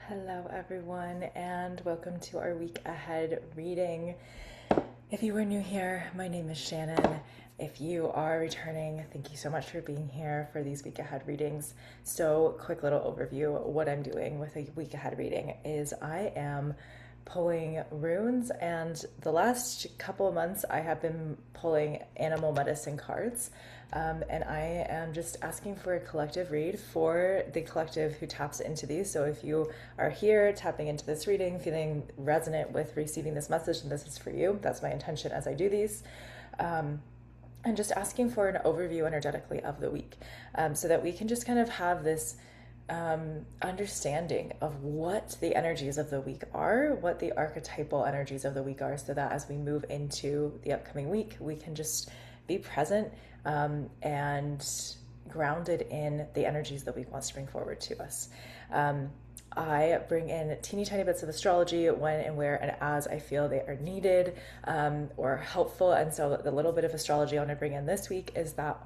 Hello, everyone, and welcome to our week ahead reading. If you are new here, my name is Shannon. If you are returning, thank you so much for being here for these week ahead readings. So, quick little overview. What I'm doing with a week ahead reading is I am pulling runes, and the last couple of months I have been pulling animal medicine cards. And I am just asking for a collective read for the collective who taps into these. So if you are here tapping into this reading, feeling resonant with receiving this message, and this is for you, that's my intention as I do these. And just asking for an overview energetically of the week, so that we can just kind of have this understanding of what the energies of the week are, what the archetypal energies of the week are, so that as we move into the upcoming week, we can just be present and grounded in the energies the week wants to bring forward to us. I bring in teeny tiny bits of astrology when and where and as I feel they are needed or helpful. And so the little bit of astrology I want to bring in this week is that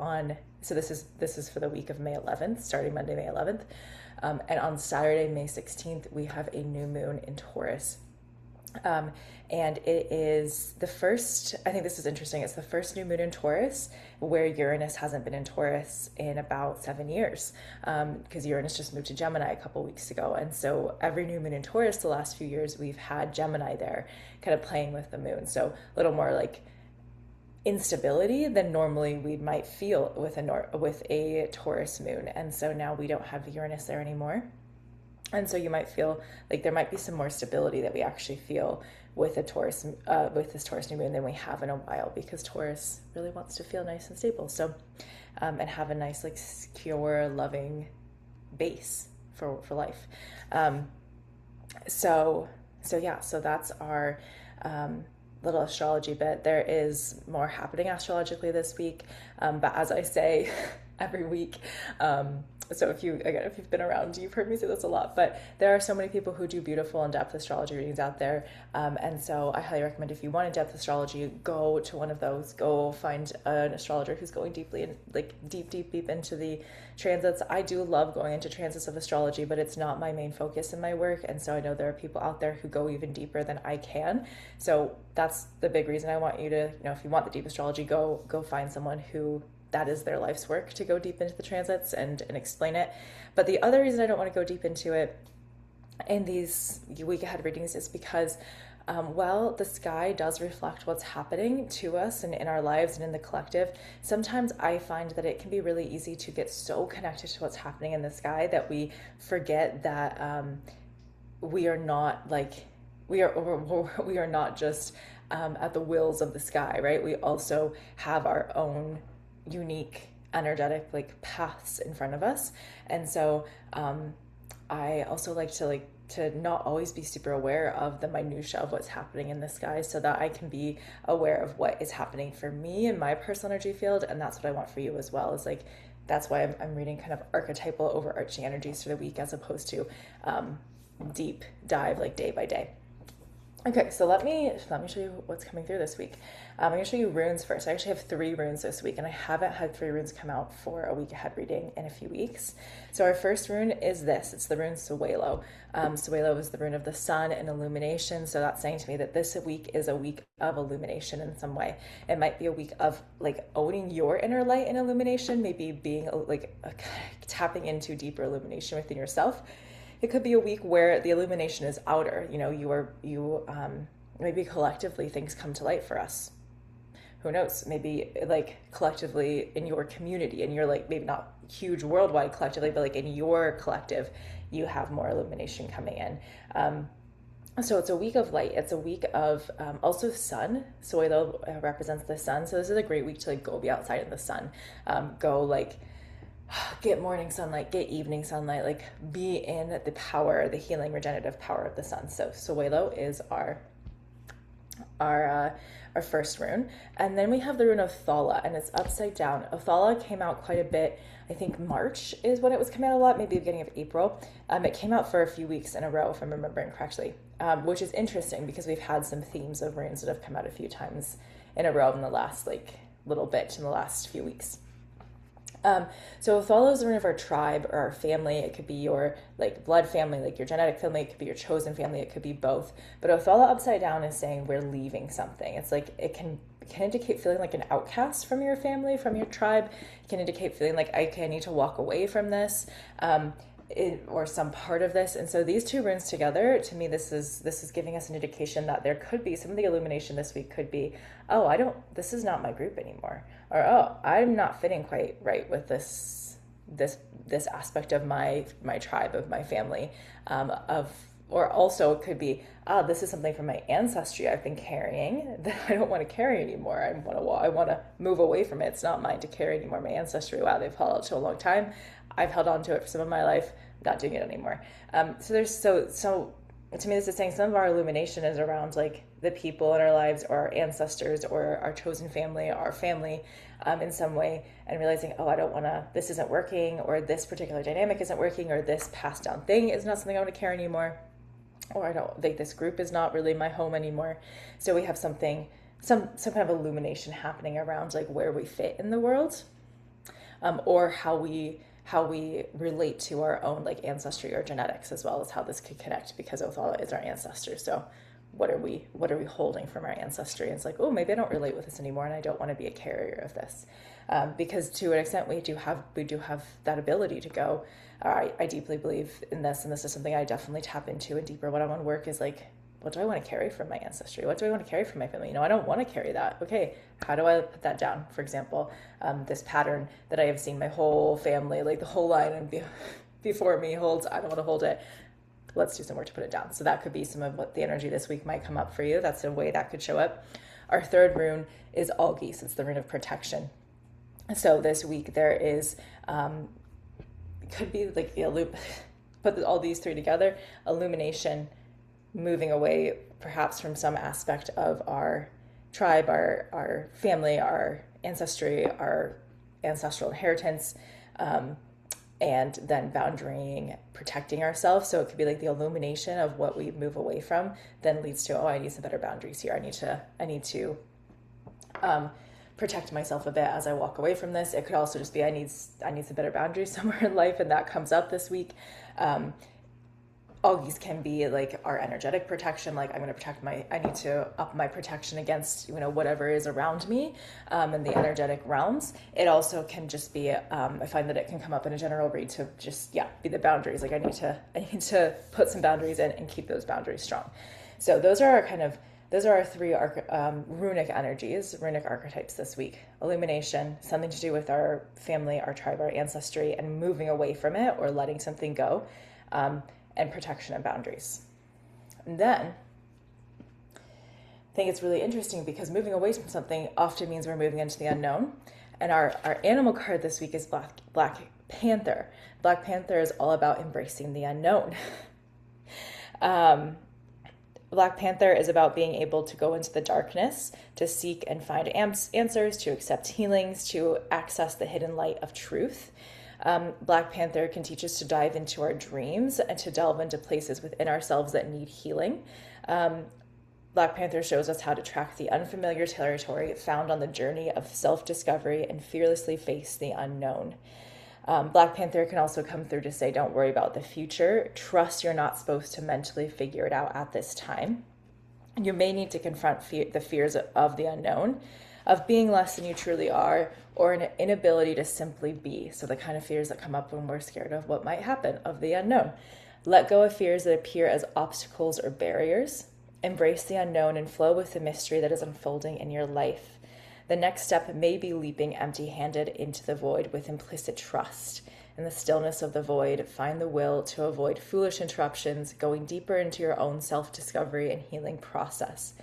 so this is for the week of May 11th, starting Monday, May 11th. And on Saturday, May 16th, we have a new moon in Taurus. And it is the first, I think this is interesting, it's the first new moon in Taurus where Uranus hasn't been in Taurus in about 7 years, because Uranus just moved to Gemini a couple weeks ago. And so every new moon in Taurus the last few years, we've had Gemini there kind of playing with the moon. So a little more like instability than normally we might feel with a Taurus moon. And so now we don't have Uranus there anymore. And so you might feel like there might be some more stability that we actually feel with a Taurus, with this Taurus new moon than we have in a while, because Taurus really wants to feel nice and stable. So, and have a nice, like, secure, loving base for life. So that's our little astrology bit. There is more happening astrologically this week, but as I say every week, so if you've been around, you've heard me say this a lot, but there are so many people who do beautiful in-depth astrology readings out there. And so I highly recommend, if you want in-depth astrology, go to one of those, go find an astrologer who's going deeply and like deep into the transits. I do love going into transits of astrology, but it's not my main focus in my work. And so I know there are people out there who go even deeper than I can. So that's the big reason I want you to, if you want the deep astrology, go find someone who that is their life's work, to go deep into the transits and explain it. But the other reason I don't want to go deep into it in these week ahead readings is because, the sky does reflect what's happening to us and in our lives and in the collective. Sometimes I find that it can be really easy to get so connected to what's happening in the sky that we forget that we are not just at the wills of the sky, right? We also have our own unique energetic paths in front of us. And so I also like to not always be super aware of the minutia of what's happening in the sky, so that I can be aware of what is happening for me in my personal energy field. And that's what I want for you as well, is that's why I'm reading kind of archetypal overarching energies for the week, as opposed to deep dive day by day. Okay, so let me show you what's coming through this week. I'm going to show you runes first. I actually have 3 runes this week, and I haven't had 3 runes come out for a week ahead reading in a few weeks. So our first rune is this. It's the rune Suelo. Suelo is the rune of the sun and illumination. So that's saying to me that this week is a week of illumination in some way. It might be a week of owning your inner light and illumination, maybe being tapping into deeper illumination within yourself. It could be a week where the illumination is outer. Maybe collectively things come to light for us. Who knows? Maybe collectively in your community, and you're maybe not huge worldwide collectively, but in your collective, you have more illumination coming in. So it's a week of light. It's a week of also sun. Suelo represents the sun. So this is a great week to go be outside in the sun. Get morning sunlight, get evening sunlight, be in the power, the healing, regenerative power of the sun. So Suelo is our first rune. And then we have the rune of Thala, and it's upside down. Thala came out quite a bit. I think March is when it was coming out a lot, maybe the beginning of April. It came out for a few weeks in a row, if I'm remembering correctly, which is interesting because we've had some themes of runes that have come out a few times in a row in the last little bit, in the last few weeks. So Othala is the rune of our tribe or our family. It could be your like blood family, like your genetic family. It could be your chosen family. It could be both. But Othala upside down is saying we're leaving something. It's like it can indicate feeling like an outcast from your family, from your tribe. It can indicate feeling like I need to walk away from this. Or some part of this. And so these two runes together, to me, this is giving us an indication that there could be some of the illumination this week could be, oh, this is not my group anymore, or oh, I'm not fitting quite right with this aspect of my tribe, of my family, or also it could be, this is something from my ancestry I've been carrying that I don't want to carry anymore. I want to move away from it. It's not mine to carry anymore. My ancestry, wow, they've held on to a long time. I've held on to it for some of my life, not doing it anymore. So to me, this is saying some of our illumination is around like the people in our lives or our ancestors or our chosen family, our family in some way, and realizing, oh, I don't want to, this isn't working, or this particular dynamic isn't working, or this passed down thing is not something I want to carry anymore, or I don't think this group is not really my home anymore. So we have some kind of illumination happening around like where we fit in the world, or how we relate to our own like ancestry or genetics, as well as how this could connect, because Othala is our ancestor. So what are we holding from our ancestry? And it's like, oh, maybe I don't relate with this anymore, and I don't want to be a carrier of this, because to an extent we do have that ability to go, I deeply believe in this, and this is something I definitely tap into in deeper one-on-one work, is like, what do I want to carry from my ancestry? What do I want to carry from my family? I don't want to carry that. Okay, how do I put that down? For example, this pattern that I have seen my whole family, like the whole line and before me holds, I don't want to hold it. Let's do some work to put it down. So that could be some of what the energy this week might come up for you. That's a way that could show up. Our third rune is Algis. It's the rune of protection. So this week there is, could be like, put all these three together, illumination, moving away perhaps from some aspect of our tribe, our family, our ancestry, our ancestral inheritance, and then boundarying, protecting ourselves. So it could be like the illumination of what we move away from then leads to, oh, I need some better boundaries here. I need to protect myself a bit as I walk away from this. It could also just be, I need some better boundaries somewhere in life, and that comes up this week. Algis can be like our energetic protection, like I need to up my protection against, whatever is around me in the energetic realms. It also can just be, I find that it can come up in a general read to just, be the boundaries. Like I need to put some boundaries in and keep those boundaries strong. So those are our three runic energies, runic archetypes this week. Illumination, something to do with our family, our tribe, our ancestry, and moving away from it or letting something go. And protection and boundaries. And then I think it's really interesting because moving away from something often means we're moving into the unknown. And our animal card this week is Black Panther. Black Panther is all about embracing the unknown. Black Panther is about being able to go into the darkness, to seek and find answers, to accept healings, to access the hidden light of truth. Black Panther can teach us to dive into our dreams and to delve into places within ourselves that need healing. Black Panther shows us how to track the unfamiliar territory found on the journey of self-discovery and fearlessly face the unknown. Black Panther can also come through to say, don't worry about the future. Trust you're not supposed to mentally figure it out at this time. You may need to confront the fears of the unknown, of being less than you truly are, or an inability to simply be. So the kind of fears that come up when we're scared of what might happen, of the unknown. Let go of fears that appear as obstacles or barriers. Embrace the unknown and flow with the mystery that is unfolding in your life. The next step may be leaping empty-handed into the void with implicit trust. In the stillness of the void, find the will to avoid foolish interruptions, going deeper into your own self-discovery and healing process.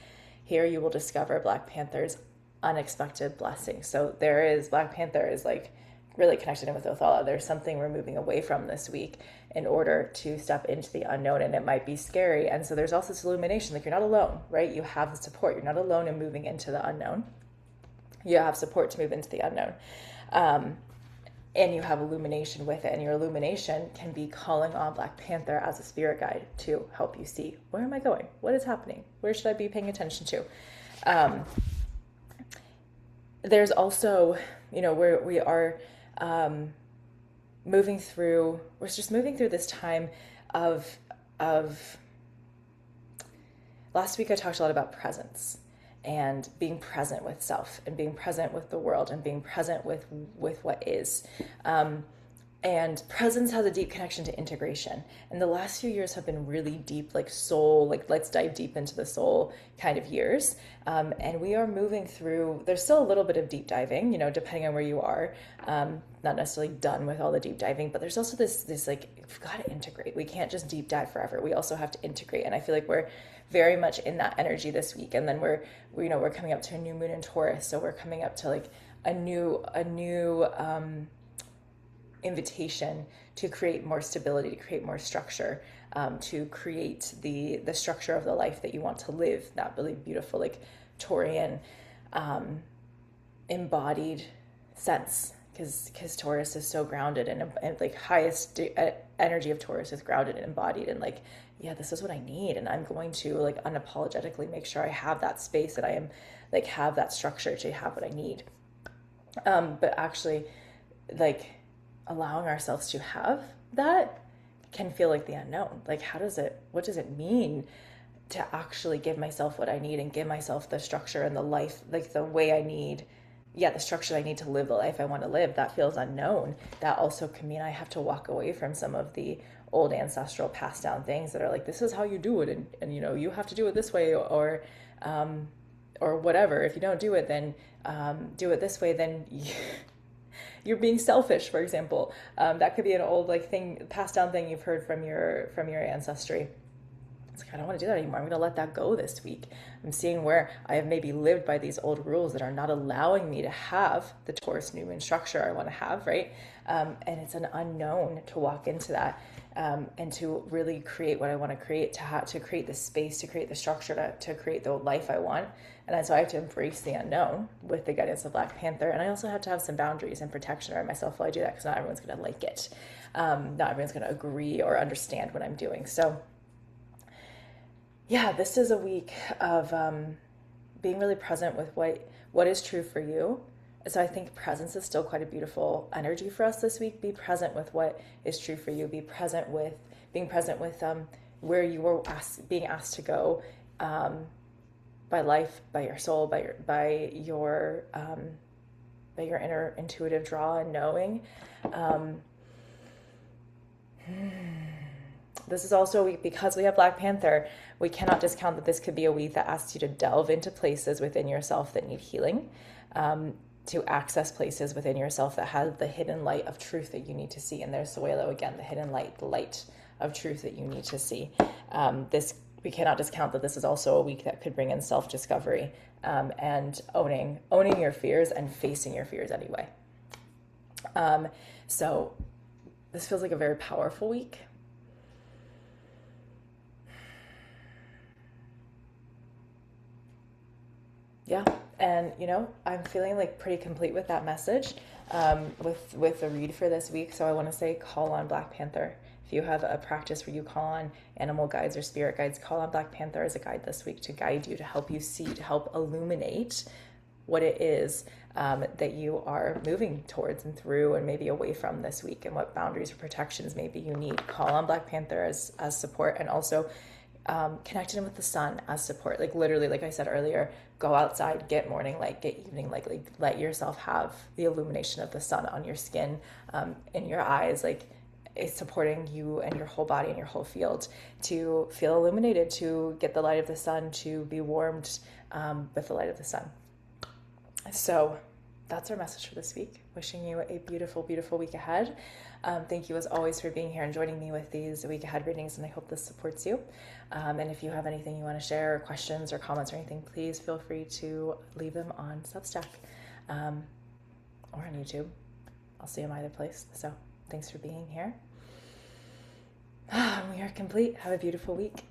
Here you will discover Black Panther's unexpected blessing. So Black Panther is like really connected in with Othala. There's something we're moving away from this week in order to step into the unknown, and it might be scary. And so there's also this illumination, like you're not alone, right? You have the support. You're not alone in moving into the unknown. You have support to move into the unknown. And you have illumination with it. And your illumination can be calling on Black Panther as a spirit guide to help you see, where am I going? What is happening? Where should I be paying attention to? There's also, where we are we're just moving through this time of last week I talked a lot about presence and being present with self and being present with the world and being present with what is. And presence has a deep connection to integration. And the last few years have been really deep, like soul, like let's dive deep into the soul kind of years. And we are moving through, there's still a little bit of deep diving, depending on where you are. Not necessarily done with all the deep diving, but there's also this like, we've got to integrate. We can't just deep dive forever. We also have to integrate. And I feel like we're very much in that energy this week. And then we're coming up to a new moon in Taurus. So we're coming up to like a new invitation to create more stability, to create more structure, to create the structure of the life that you want to live, that really beautiful, like Taurian embodied sense, because Taurus is so grounded and like highest energy of Taurus is grounded and embodied and like, yeah, this is what I need. And I'm going to like unapologetically make sure I have that space, that I am like have that structure to have what I need. But actually like allowing ourselves to have that can feel like the unknown. Like, what does it mean to actually give myself what I need and give myself the structure and the life, like the way I need, the structure I need to live the life I want to live? That feels unknown. That also can mean I have to walk away from some of the old ancestral passed down things that are like, this is how you do it. And you have to do it this way or whatever. If you don't do it, then do it this way, then you're being selfish, for example. That could be an old like thing, passed down thing you've heard from your ancestry. It's like, I don't want to do that anymore. I'm going to let that go this week. I'm seeing where I have maybe lived by these old rules that are not allowing me to have the Taurus new moon structure I want to have, right? And it's an unknown to walk into that and to really create what I want to create, to create the space, to create the structure, to create the life I want. And so I have to embrace the unknown with the guidance of Black Panther. And I also have to have some boundaries and protection around myself while I do that, because not everyone's going to like it. Not everyone's going to agree or understand what I'm doing. So yeah, this is a week of being really present with what is true for you. So I think presence is still quite a beautiful energy for us this week. Be present with what is true for you. Being present with where you were being asked to go by life, by your soul, by your inner intuitive draw and knowing. This is also a week, because we have Black Panther, we cannot discount that this could be a week that asks you to delve into places within yourself that need healing, to access places within yourself that have the hidden light of truth that you need to see. And there's Suelo again, the hidden light, the light of truth that you need to see. We cannot discount that this is also a week that could bring in self-discovery and owning your fears and facing your fears anyway. So this feels like a very powerful week. Yeah, and I'm feeling like pretty complete with that message, with the read for this week. So I want to say, call on Black Panther. If you have a practice where you call on animal guides or spirit guides, call on Black Panther as a guide this week to guide you, to help you see, to help illuminate what it is that you are moving towards and through and maybe away from this week, and what boundaries or protections maybe you need. Call on Black Panther as support, and also connected in with the sun as support. Like literally, like I said earlier, go outside, get morning light, get evening light, like let yourself have the illumination of the sun on your skin, in your eyes, like it's supporting you and your whole body and your whole field to feel illuminated, to get the light of the sun, to be warmed with the light of the sun. So that's our message for this week. Wishing you a beautiful, beautiful week ahead. Thank you as always for being here and joining me with these week ahead readings, and I hope this supports you. And if you have anything you want to share, or questions or comments or anything, please feel free to leave them on Substack or on YouTube. I'll see you in either place. So thanks for being here. We are complete. Have a beautiful week.